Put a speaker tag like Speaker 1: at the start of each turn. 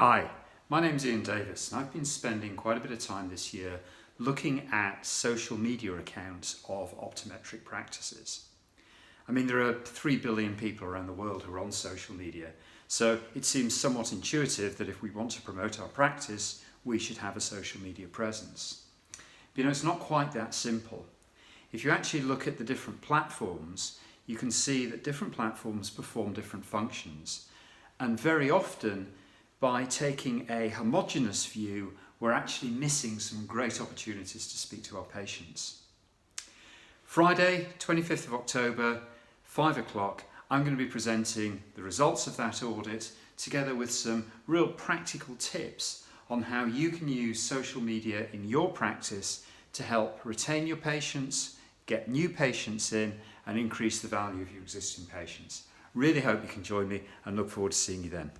Speaker 1: Hi, my name's Davies and I've been spending quite a bit of time this year looking at social media accounts of optometric practices. I mean, there are 3 billion people around the world who are on social media, so it seems somewhat intuitive that if we want to promote our practice, we should have a social media presence. But it's not quite that simple. If you actually look at the different platforms, you can see that different platforms perform different functions, and very often by taking a homogeneous view, we're actually missing some great opportunities to speak to our patients. Friday, 25th of October, 5 o'clock, I'm going to be presenting the results of that audit together with some real practical tips on how you can use social media in your practice to help retain your patients, get new patients in, and increase the value of your existing patients. Really hope you can join me and look forward to seeing you then.